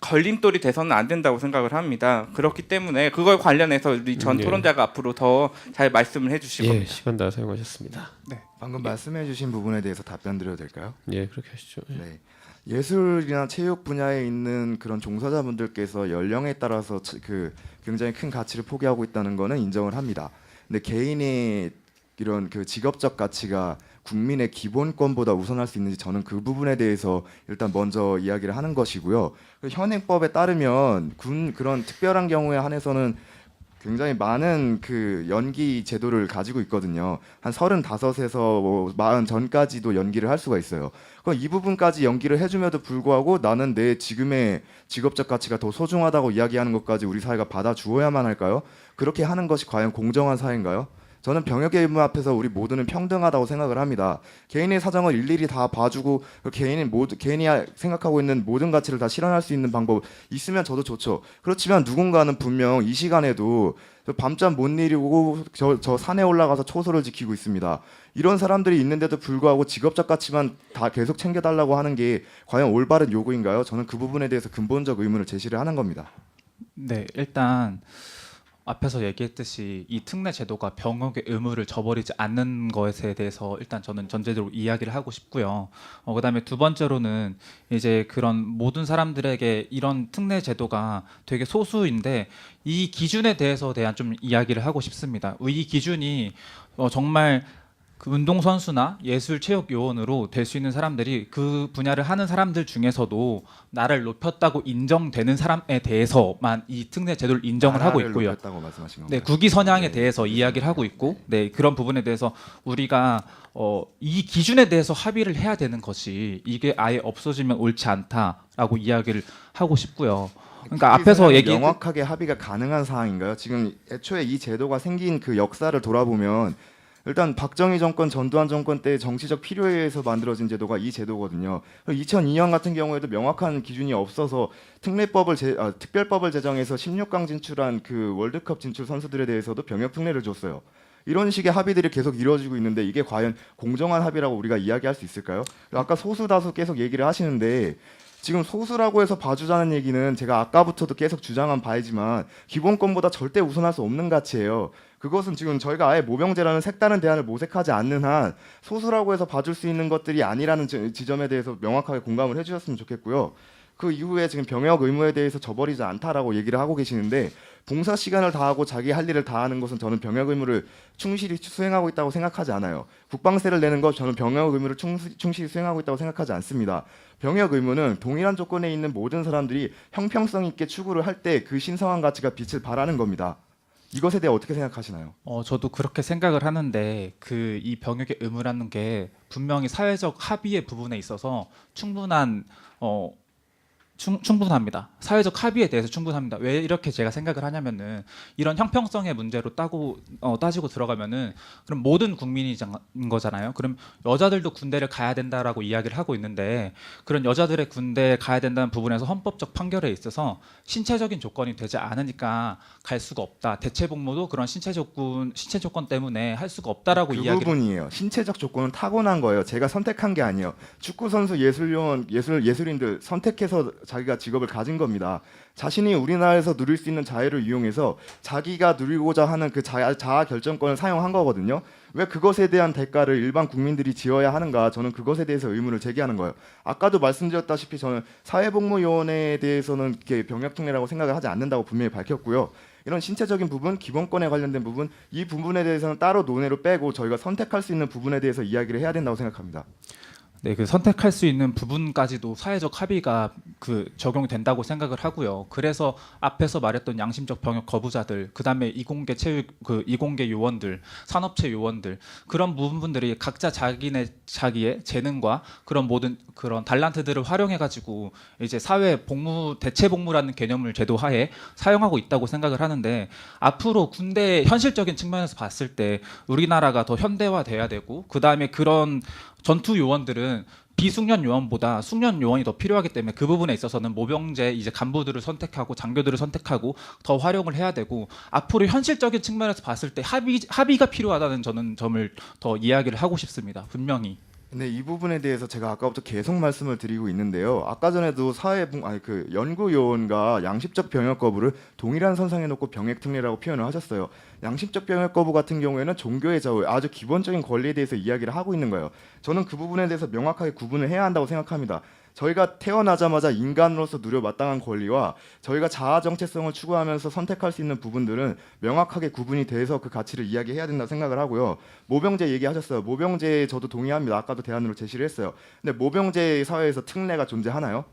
걸림돌이 돼서는 안 된다고 생각을 합니다. 그렇기 때문에 그걸 관련해서 우리 전 토론자가 앞으로 더 잘 말씀을 해주실 겁니다. 시간 다 사용하셨습니다. 네. 방금 말씀해주신 부분에 대해서 답변 드려도 될까요? 예, 그렇게 하시죠. 네. 예술이나 체육 분야에 있는 그런 종사자분들께서 연령에 따라서 굉장히 큰 가치를 포기하고 있다는 거는 인정을 합니다. 근데 개인의 이런 그 직업적 가치가 국민의 기본권보다 우선할 수 있는지 저는 그 부분에 대해서 일단 먼저 이야기를 하는 것이고요. 그 현행법에 따르면 그런 특별한 경우에 한해서는 굉장히 많은 그 연기 제도를 가지고 있거든요. 한 35에서 뭐 40 전까지도 연기를 할 수가 있어요. 그럼 이 부분까지 연기를 해줌에도 불구하고 나는 내 지금의 직업적 가치가 더 소중하다고 이야기하는 것까지 우리 사회가 받아주어야만 할까요? 그렇게 하는 것이 과연 공정한 사회인가요? 저는 병역의 의무 앞에서 우리 모두는 평등하다고 생각을 합니다. 개인의 사정을 일일이 다 봐주고 개인이 생각하고 있는 모든 가치를 다 실현할 수 있는 방법 있으면 저도 좋죠. 그렇지만 누군가는 분명 이 시간에도 밤잠 못 이루고 저 산에 올라가서 초소를 지키고 있습니다. 이런 사람들이 있는데도 불구하고 직업적 가치만 다 계속 챙겨달라고 하는 게 과연 올바른 요구인가요? 저는 그 부분에 대해서 근본적 의문을 제시를 하는 겁니다. 네, 일단 앞에서 얘기했듯이 이 특례 제도가 병역의 의무를 저버리지 않는 것에 대해서 일단 저는 전제적으로 이야기를 하고 싶고요. 그다음에 두 번째로는 이제 그런 모든 사람들에게 이런 특례 제도가 되게 소수인데 이 기준에 대한 좀 이야기를 하고 싶습니다. 이 기준이 정말 그 운동선수나 예술 체육 요원으로 될 수 있는 사람들이 그 분야를 하는 사람들 중에서도 나를 높였다고 인정되는 사람에 대해서만 이 특례 제도를 인정을 하고 있고요. 높였다고 말씀하신 건가요? 네, 국위 선양에 네, 대해서 이야기를 하고 있고, 네, 그런 부분에 대해서 우리가 이 기준에 대해서 합의를 해야 되는 것이 이게 아예 없어지면 옳지 않다라고 이야기를 하고 싶고요. 그러니까 앞에서 명확하게 합의가 가능한 사항인가요? 지금 애초에 이 제도가 생긴 그 역사를 돌아보면 일단 박정희 정권, 전두환 정권 때 정치적 필요에 의해서 만들어진 제도가 이 제도거든요. 2002년 같은 경우에도 명확한 기준이 없어서 특별법을 제정해서 16강 진출한 그 월드컵 진출 선수들에 대해서도 병역 특례를 줬어요. 이런 식의 합의들이 계속 이루어지고 있는데 이게 과연 공정한 합의라고 우리가 이야기할 수 있을까요? 아까 소수 다수 계속 얘기를 하시는데 지금 소수라고 해서 봐주자는 얘기는 제가 아까부터도 계속 주장한 바이지만 기본권보다 절대 우선할 수 없는 가치예요. 그것은 지금 저희가 아예 모병제라는 색다른 대안을 모색하지 않는 한 소수라고 해서 봐줄 수 있는 것들이 아니라는 지점에 대해서 명확하게 공감을 해주셨으면 좋겠고요. 그 이후에 지금 병역 의무에 대해서 저버리지 않다라고 얘기를 하고 계시는데 봉사 시간을 다하고 자기 할 일을 다하는 것은 저는 병역 의무를 충실히 수행하고 있다고 생각하지 않아요. 국방세를 내는 것 저는 병역 의무를 충실히 수행하고 있다고 생각하지 않습니다. 병역 의무는 동일한 조건에 있는 모든 사람들이 형평성 있게 추구를 할 때 그 신성한 가치가 빛을 발하는 겁니다. 이것에 대해 어떻게 생각하시나요? 저도 그렇게 생각을 하는데 이 병역의 의무라는 게 분명히 사회적 합의의 부분에 있어서 충분합니다. 사회적 합의에 대해서 충분합니다. 왜 이렇게 제가 생각을 하냐면은 이런 형평성의 문제로 따지고 들어가면은 그럼 모든 국민인 거잖아요. 그럼 여자들도 군대를 가야 된다라고 이야기를 하고 있는데 그런 여자들의 군대에 가야 된다는 부분에서 헌법적 판결에 있어서 신체적인 조건이 되지 않으니까 갈 수가 없다. 대체 복무도 그런 신체 조건 때문에 할 수가 없다라고 그 이야기를 부분이에요. 신체적 조건은 타고난 거예요. 제가 선택한 게 아니에요. 축구 선수, 예술요원, 예술인들 선택해서 자기가 직업을 가진 겁니다. 자신이 우리나라에서 누릴 수 있는 자유를 이용해서 자기가 누리고자 하는 그 자아 결정권을 사용한 거거든요. 왜 그것에 대한 대가를 일반 국민들이 지어야 하는가? 저는 그것에 대해서 의문을 제기하는 거예요. 아까도 말씀드렸다시피 저는 사회복무요원에 대해서는 이렇게 병역특례라고 생각을 하지 않는다고 분명히 밝혔고요. 이런 신체적인 부분, 기본권에 관련된 부분, 이 부분에 대해서는 따로 논의로 빼고 저희가 선택할 수 있는 부분에 대해서 이야기를 해야 된다고 생각합니다. 네, 그 선택할 수 있는 부분까지도 사회적 합의가 적용이 된다고 생각을 하고요. 그래서 앞에서 말했던 양심적 병역 거부자들, 그다음에 이공계 이공계 요원들, 산업체 요원들 그런 부분들이 각자 자기의 재능과 그런 모든 그런 달란트들을 활용해 가지고 이제 사회 복무 대체 복무라는 개념을 제도하에 사용하고 있다고 생각을 하는데 앞으로 군대 현실적인 측면에서 봤을 때 우리나라가 더 현대화돼야 되고 그다음에 그런 전투 요원들은 비숙련 요원보다 숙련 요원이 더 필요하기 때문에 그 부분에 있어서는 모병제 이제 간부들을 선택하고 장교들을 선택하고 더 활용을 해야 되고 앞으로 현실적인 측면에서 봤을 때 합의가 필요하다는 저는 점을 더 이야기를 하고 싶습니다. 분명히. 근데 이 부분에 대해서 제가 아까부터 계속 말씀을 드리고 있는데요. 아까 전에도 연구 요원과 양심적 병역 거부를 동일한 선상에 놓고 병역 특례라고 표현을 하셨어요. 양심적 병역 거부 같은 경우에는 종교의 자유, 아주 기본적인 권리에 대해서 이야기를 하고 있는 거예요. 저는 그 부분에 대해서 명확하게 구분을 해야 한다고 생각합니다. 저희가 태어나자마자 인간으로서 누려 마땅한 권리와 저희가 자아 정체성을 추구하면서 선택할 수 있는 부분들은 명확하게 구분이 돼서 그 가치를 이야기해야 된다 생각을 하고요. 모병제 얘기하셨어요. 모병제 저도 동의합니다. 아까도 대안으로 제시를 했어요. 근데 모병제 사회에서 특례가 존재하나요?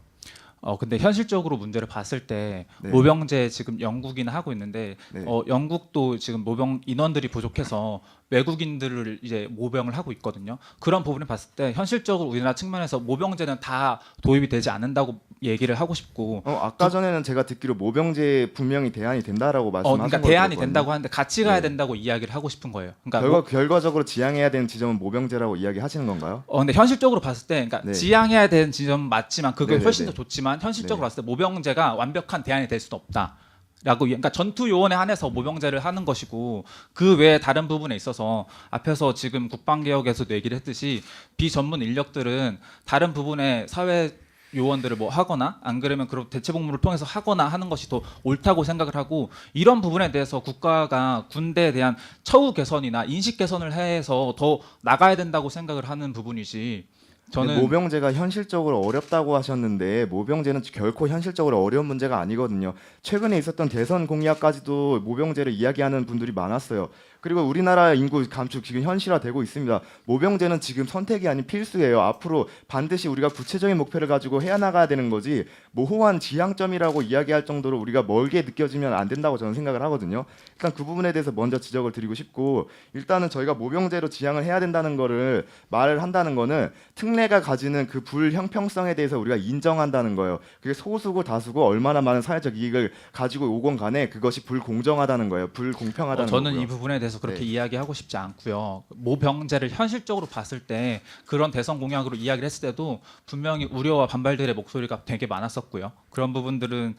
근데 현실적으로 문제를 봤을 때 네. 모병제 지금 영국이나 하고 있는데 네. 영국도 지금 모병 인원들이 부족해서 외국인들을 이제 모병을 하고 있거든요. 그런 부분을 봤을 때 현실적으로 우리나라 측면에서 모병제는 다 도입이 되지 않는다고 얘기를 하고 싶고 아까 전에는 제가 듣기로 모병제 분명히 대안이 된다라고 말씀하신 그러니까 걸로 대안이 들었거든요. 된다고 하는데 같이 가야 네. 된다고 이야기를 하고 싶은 거예요. 그러니까 결과적으로 지향해야 되는 지점은 모병제라고 이야기하시는 건가요? 근데 현실적으로 봤을 때, 그러니까 네. 지향해야 되는 지점은 맞지만 그게 네네네. 훨씬 더 좋지만 현실적으로 네. 봤을 때 모병제가 완벽한 대안이 될 수는 없다. 라고 그러니까 전투 요원에 한해서 모병제를 하는 것이고 그 외에 다른 부분에 있어서 앞에서 지금 국방개혁에서도 얘기를 했듯이 비전문 인력들은 다른 부분에 사회 요원들을 뭐 하거나 안 그러면 그런 대체 복무를 통해서 하거나 하는 것이 더 옳다고 생각을 하고 이런 부분에 대해서 국가가 군대에 대한 처우 개선이나 인식 개선을 해서 더 나가야 된다고 생각을 하는 부분이지. 저는 모병제가 현실적으로 어렵다고 하셨는데 모병제는 결코 현실적으로 어려운 문제가 아니거든요. 최근에 있었던 대선 공약까지도 모병제를 이야기하는 분들이 많았어요. 그리고 우리나라 인구 감축 지금 현실화되고 있습니다. 모병제는 지금 선택이 아닌 필수예요. 앞으로 반드시 우리가 구체적인 목표를 가지고 해야 나가야 되는 거지 모호한 지향점이라고 이야기할 정도로 우리가 멀게 느껴지면 안 된다고 저는 생각을 하거든요. 일단 그 부분에 대해서 먼저 지적을 드리고 싶고 일단은 저희가 모병제로 지향을 해야 된다는 거를 말을 한다는 거는 특례가 가지는 그 불형평성에 대해서 우리가 인정한다는 거예요. 그게 소수고 다수고 얼마나 많은 사회적 이익을 가지고 오건 간에 그것이 불공정하다는 거예요. 불공평하다는 저는 거고요. 이 부분에 대해서 그렇게 네. 이야기하고 싶지 않고요. 모병제를 현실적으로 봤을 때 그런 대선 공약으로 이야기를 했을 때도 분명히 우려와 반발들의 목소리가 되게 많았었고요. 그런 부분들은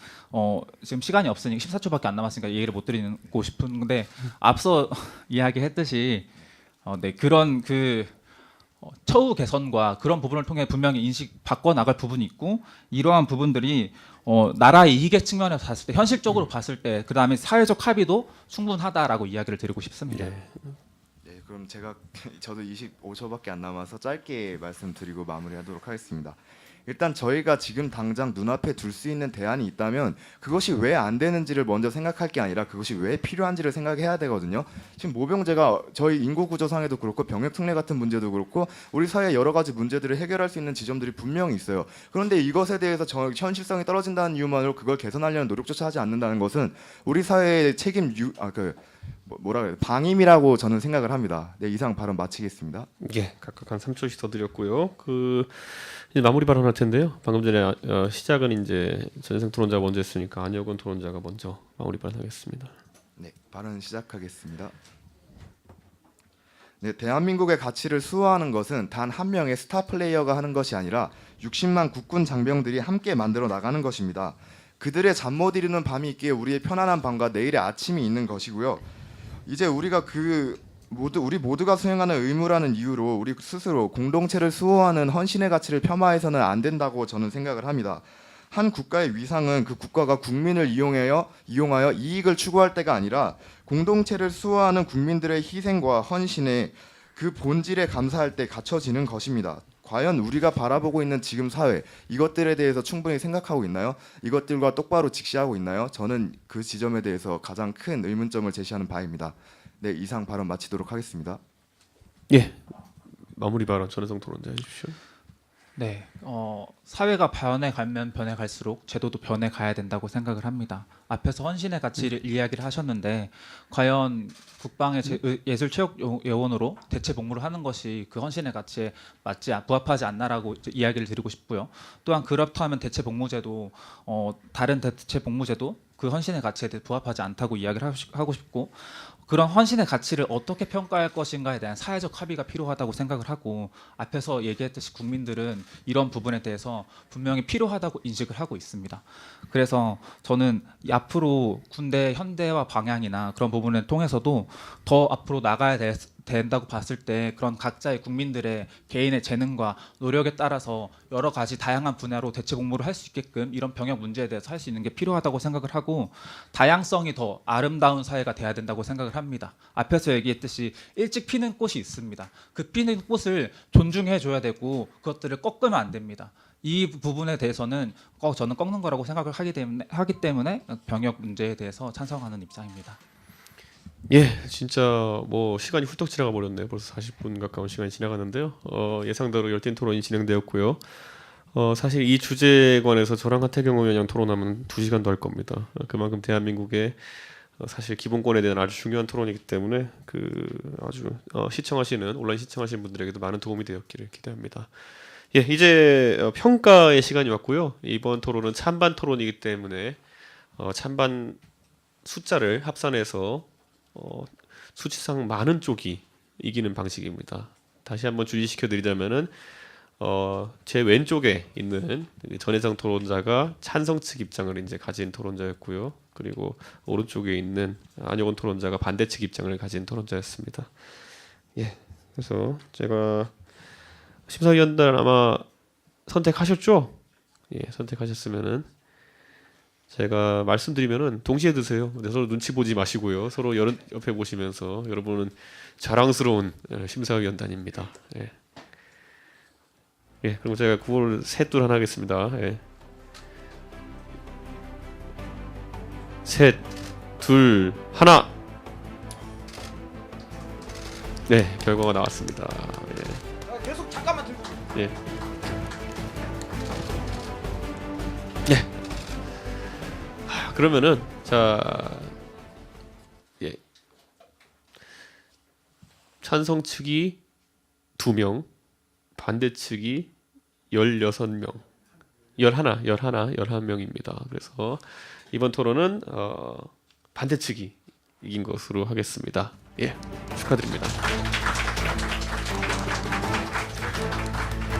지금 시간이 없으니까 14초밖에 안 남았으니까 얘기를 못 드리고 싶은데 앞서 이야기했듯이 그런 처우 개선과 그런 부분을 통해 분명히 인식 바꿔 나갈 부분이 있고 이러한 부분들이 나라의 이익의 측면에서 봤을 때 현실적으로 봤을 때 그다음에 사회적 합의도 충분하다라고 이야기를 드리고 싶습니다. 네, 그럼 저도 25초밖에 안 남아서 짧게 말씀드리고 마무리하도록 하겠습니다. 일단 저희가 지금 당장 눈앞에 둘 수 있는 대안이 있다면 그것이 왜 안 되는지를 먼저 생각할 게 아니라 그것이 왜 필요한지를 생각해야 되거든요. 지금 모병제가 저희 인구 구조상에도 그렇고 병역 특례 같은 문제도 그렇고 우리 사회 여러 가지 문제들을 해결할 수 있는 지점들이 분명히 있어요. 그런데 이것에 대해서 현실성이 떨어진다는 이유만으로 그걸 개선하려는 노력조차 하지 않는다는 것은 우리 사회의 방임이라고 저는 생각을 합니다. 네, 이상 발언 마치겠습니다. 예, 각각 한 3초씩 더 드렸고요. 이제 마무리 발언할 텐데요. 방금 전에 시작은 이제 전생 토론자가 먼저 했으니까 안혁원 토론자가 먼저 마무리 발언하겠습니다. 네, 발언 시작하겠습니다. 네, 대한민국의 가치를 수호하는 것은 단 한 명의 스타 플레이어가 하는 것이 아니라 60만 국군 장병들이 함께 만들어 나가는 것입니다. 그들의 잠 못 이루는 밤이 있기에 우리의 편안한 밤과 내일의 아침이 있는 것이고요. 이제 우리가 우리 모두가 수행하는 의무라는 이유로 우리 스스로 공동체를 수호하는 헌신의 가치를 폄하해서는 안 된다고 저는 생각을 합니다. 한 국가의 위상은 그 국가가 국민을 이용하여 이익을 추구할 때가 아니라 공동체를 수호하는 국민들의 희생과 헌신에 그 본질에 감사할 때 갖춰지는 것입니다. 과연 우리가 바라보고 있는 지금 사회 이것들에 대해서 충분히 생각하고 있나요? 이것들과 똑바로 직시하고 있나요? 저는 그 지점에 대해서 가장 큰 의문점을 제시하는 바입니다. 네, 이상 발언 마치도록 하겠습니다. 예, 마무리 발언 전혜성 토론자 해주십시오. 네, 사회가 변해가면 변해갈수록 제도도 변해가야 된다고 생각을 합니다. 앞에서 헌신의 가치를 이야기를 하셨는데 과연 국방의 예술체육요원으로 대체 복무를 하는 것이 그 헌신의 가치에 부합하지 않나라고 이야기를 드리고 싶고요. 또한 그렇다면 대체 복무제도 다른 대체 복무제도 그 헌신의 가치에 대해 부합하지 않다고 이야기를 하고 싶고 그런 헌신의 가치를 어떻게 평가할 것인가에 대한 사회적 합의가 필요하다고 생각을 하고 앞에서 얘기했듯이 국민들은 이런 부분에 대해서 분명히 필요하다고 인식을 하고 있습니다. 그래서 저는 앞으로 군대 현대화 방향이나 그런 부분을 통해서도 더 앞으로 나가야 된다고 봤을 때 그런 각자의 국민들의 개인의 재능과 노력에 따라서 여러 가지 다양한 분야로 대체 복무를 할 수 있게끔 이런 병역 문제에 대해서 할 수 있는 게 필요하다고 생각을 하고 다양성이 더 아름다운 사회가 돼야 된다고 생각을 합니다. 앞에서 얘기했듯이 일찍 피는 꽃이 있습니다. 그 피는 꽃을 존중해 줘야 되고 그것들을 꺾으면 안 됩니다. 이 부분에 대해서는 저는 꺾는 거라고 생각을 하기 때문에 병역 문제에 대해서 찬성하는 입장입니다. 예, 진짜 뭐 시간이 훌쩍 지나가 버렸네요. 벌써 40분 가까운 시간이 지나갔는데요. 예상대로 열띤 토론이 진행되었고요. 사실 이 주제에 관해서 저랑 하태경 의원이랑 토론하면 2시간도 할 겁니다. 그만큼 대한민국의 사실 기본권에 대한 아주 중요한 토론이기 때문에 아주 온라인 시청하시는 분들에게도 많은 도움이 되었기를 기대합니다. 예, 이제 평가의 시간이 왔고요. 이번 토론은 찬반 토론이기 때문에 찬반 숫자를 합산해서 수치상 많은 쪽이 이기는 방식입니다. 다시 한번 주의시켜 드리자면은 제 왼쪽에 있는 전혜성 토론자가 찬성 측 입장을 이제 가진 토론자였고요. 그리고 오른쪽에 있는 안효건 토론자가 반대 측 입장을 가진 토론자였습니다. 예, 그래서 제가 심사위원들 아마 선택하셨죠? 예, 선택하셨으면은 제가 말씀드리면은 동시에 드세요. 서로 눈치 보지 마시고요. 서로 옆에 보시면서 여러분은 자랑스러운 심사위원단입니다. 예. 예, 그럼 제가 9월 셋둘 하나 하겠습니다. 예. 셋, 둘, 하나. 네, 결과가 나왔습니다. 예. 계속 잠깐만 들고. 예. 예. 그러면은 예. 찬성 측이 2명, 반대 측이 16명, 11명입니다. 그래서 이번 토론은 반대 측이 이긴 것으로 하겠습니다. 예, 축하드립니다.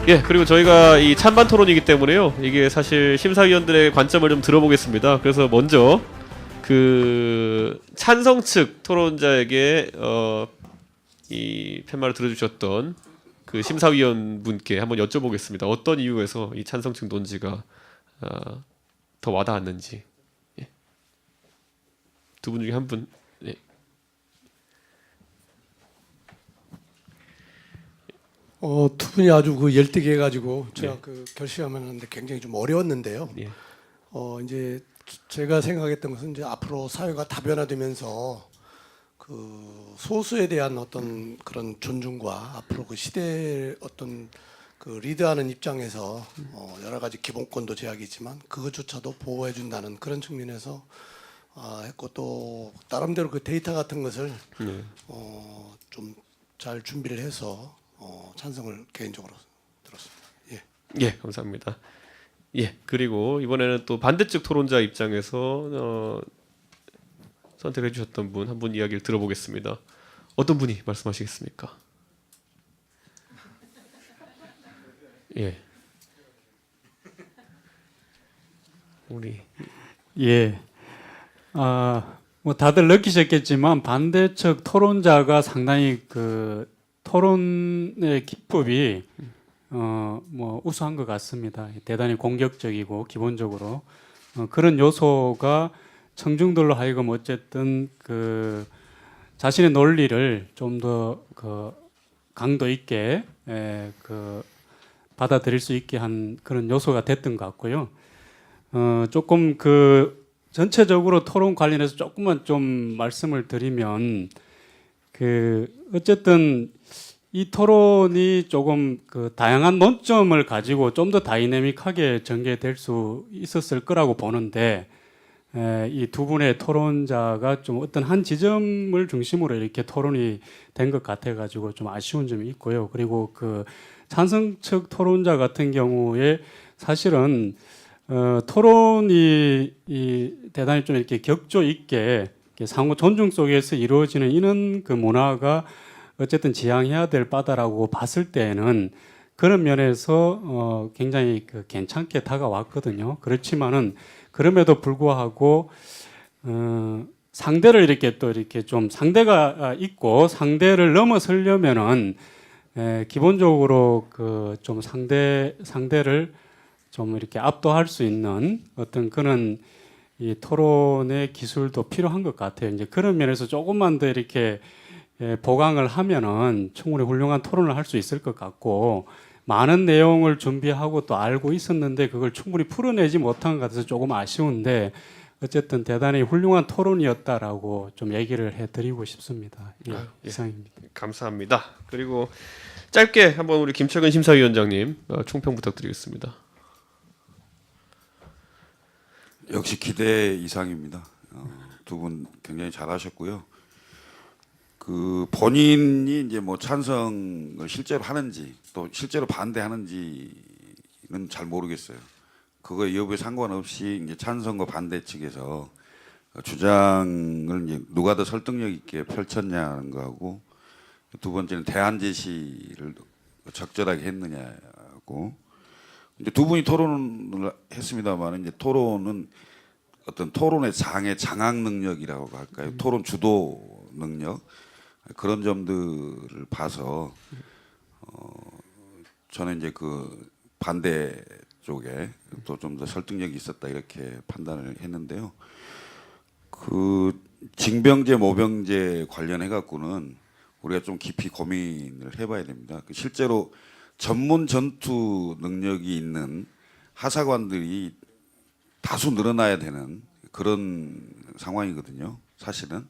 예, 그리고 저희가 이 찬반 토론이기 때문에요. 이게 사실 심사위원들의 관점을 좀 들어보겠습니다. 그래서 먼저 찬성 측 토론자에게 이 팻말을 들어주셨던 심사위원분께 한번 여쭤보겠습니다. 어떤 이유에서 이 찬성 측 논지가 더 와닿았는지. 예. 두 분 중에 한 분. 예. 두 분이 아주 열띠게 해가지고 제가 네. 결심하는데 굉장히 좀 어려웠는데요. 예. 이제 제가 생각했던 것은 이제 앞으로 사회가 다변화되면서 소수에 대한 어떤 그런 존중과 앞으로 시대의 어떤 리드하는 입장에서 여러 가지 기본권도 제약이 있지만 그것조차도 보호해 준다는 그런 측면에서 했고 또 나름대로 데이터 같은 것을 네. 좀 잘 준비를 해서 찬성을 개인적으로 들었습니다. 예. 예, 감사합니다. 예, 그리고 이번에는 또 반대쪽 토론자 입장에서 선택해 주셨던 분 한 분 이야기를 들어보겠습니다. 어떤 분이 말씀하시겠습니까? 예. 우리 예. 뭐 다들 느끼셨겠지만 반대측 토론자가 상당히 토론의 기법이 뭐 우수한 것 같습니다. 대단히 공격적이고 기본적으로 그런 요소가 청중들로 하여금 어쨌든 자신의 논리를 좀 더 강도 있게 받아들일 수 있게 한 그런 요소가 됐던 것 같고요. 조금 전체적으로 토론 관련해서 조금만 좀 말씀을 드리면 어쨌든 이 토론이 조금 다양한 논점을 가지고 좀 더 다이내믹하게 전개될 수 있었을 거라고 보는데 이 두 분의 토론자가 좀 어떤 한 지점을 중심으로 이렇게 토론이 된 것 같아가지고 좀 아쉬운 점이 있고요. 그리고 찬성 측 토론자 같은 경우에 사실은 토론이 대단히 좀 이렇게 격조 있게 상호 존중 속에서 이루어지는 이런 문화가 어쨌든 지향해야 될 바다라고 봤을 때에는 그런 면에서 굉장히 괜찮게 다가왔거든요. 그렇지만은 그럼에도 불구하고 상대를 이렇게 좀 상대가 있고 상대를 넘어서려면은 기본적으로 좀 상대를 좀 이렇게 압도할 수 있는 어떤 그런 이 토론의 기술도 필요한 것 같아요. 이제 그런 면에서 조금만 더 이렇게 보강을 하면은 충분히 훌륭한 토론을 할 수 있을 것 같고 많은 내용을 준비하고 또 알고 있었는데 그걸 충분히 풀어내지 못한 것 같아서 조금 아쉬운데 어쨌든 대단히 훌륭한 토론이었다라고 좀 얘기를 해드리고 싶습니다. 예, 이상입니다. 감사합니다. 그리고 짧게 한번 우리 김철근 심사위원장님 총평 부탁드리겠습니다. 역시 기대 이상입니다. 두 분 굉장히 잘하셨고요. 그 본인이 이제 뭐 찬성을 실제로 하는지 또 실제로 반대하는지는 잘 모르겠어요. 그거 여부에 상관없이 이제 찬성과 반대 측에서 주장을 이제 누가 더 설득력 있게 펼쳤냐는 거하고 두 번째는 대안 제시를 적절하게 했느냐고 이제 두 분이 토론을 했습니다만 이제 토론은 어떤 토론의 장악 능력이라고 할까요? 토론 주도 능력 그런 점들을 봐서 저는 이제 그 반대 쪽에 또 좀 더 설득력이 있었다 이렇게 판단을 했는데요. 그 징병제 모병제 관련해 갖고는 우리가 좀 깊이 고민을 해봐야 됩니다. 실제로 전문 전투 능력이 있는 하사관들이 다수 늘어나야 되는 그런 상황이거든요. 사실은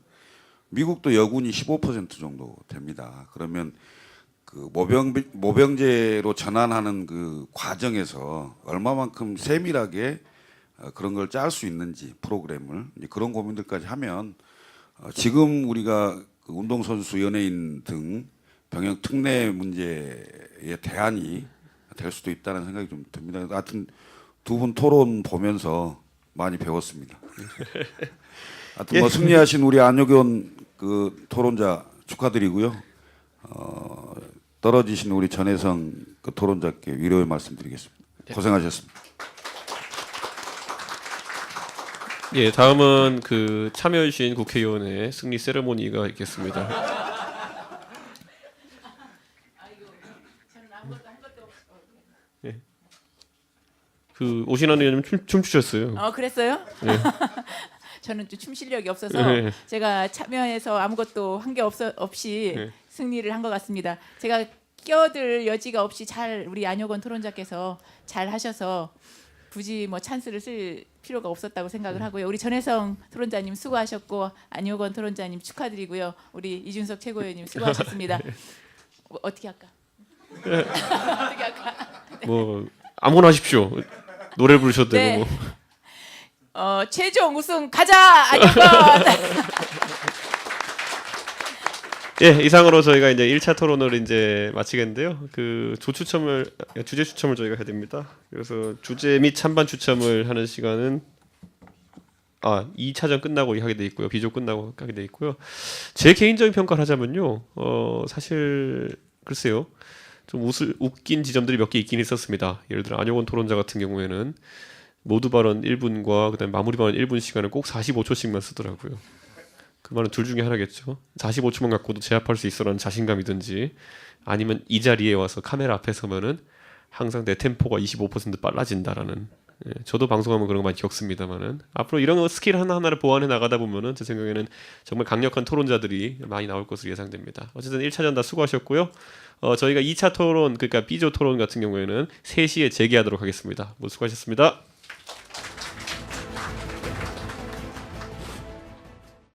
미국도 여군이 15% 정도 됩니다. 그러면 그 모병제로 전환하는 그 과정에서 얼마만큼 세밀하게 그런 걸 짤 수 있는지 프로그램을 그런 고민들까지 하면 지금 우리가 그 운동선수, 연예인 등 병역 특례 문제의 대안이 될 수도 있다는 생각이 좀 듭니다. 하여튼 두 분 토론 보면서 많이 배웠습니다. 하여튼 뭐 승리하신 우리 안효견 그 토론자 축하드리고요. 떨어지신 우리 전혜성 그 토론자께 위로의 말씀드리겠습니다. 고생하셨습니다. 예, 다음은 그 참여해주신 국회의원의 승리 세레모니가 있겠습니다. 예. 그 오신환 의원님 춤추셨어요. 그랬어요? 네. 저는 좀 춤 실력이 없어서 네. 제가 참여해서 아무것도 한 게 없이 네. 승리를 한 것 같습니다. 제가 끼어들 여지가 없이 잘 우리 안효건 토론자께서 잘 하셔서 굳이 뭐 찬스를 쓸 필요가 없었다고 생각을 하고요. 우리 전혜성 토론자님 수고하셨고 안효건 토론자님 축하드리고요. 우리 이준석 최고위원님 수고하셨습니다. 어떻게 할까? 어떻게 할까? 뭐 아무거나 하십시오. 노래 부르셔도 네. 되고. 뭐. 최종 우승 가자 안효건. 예, 이상으로 저희가 이제 1차 토론을 이제 마치겠는데요. 그 주제 추첨을 저희가 해야 됩니다. 그래서 주제 및 찬반 추첨을 하는 시간은 2차전 끝나고 하게 돼 있고요. 비조 끝나고 하게 돼 있고요. 제 개인적인 평가를 하자면요. 사실 글쎄요. 좀 웃긴 지점들이 몇 개 있긴 있었습니다. 예를 들어 안효건 토론자 같은 경우에는 모두 발언 1분과 그다음에 마무리 발언 1분 시간을 꼭 45초씩만 쓰더라고요. 그 말은 둘 중에 하나겠죠. 45초만 갖고도 제압할 수 있어라는 자신감이든지 아니면 이 자리에 와서 카메라 앞에 서면은 항상 내 템포가 25% 빨라진다라는. 저도 방송하면 그런 거 많이 겪습니다만은 앞으로 이런 스킬 하나하나를 보완해 나가다 보면은 제 생각에는 정말 강력한 토론자들이 많이 나올 것으로 예상됩니다. 어쨌든 1차전 다 수고하셨고요. 저희가 2차 토론 그러니까 B조 토론 같은 경우에는 3시에 재개하도록 하겠습니다. 모두 수고하셨습니다.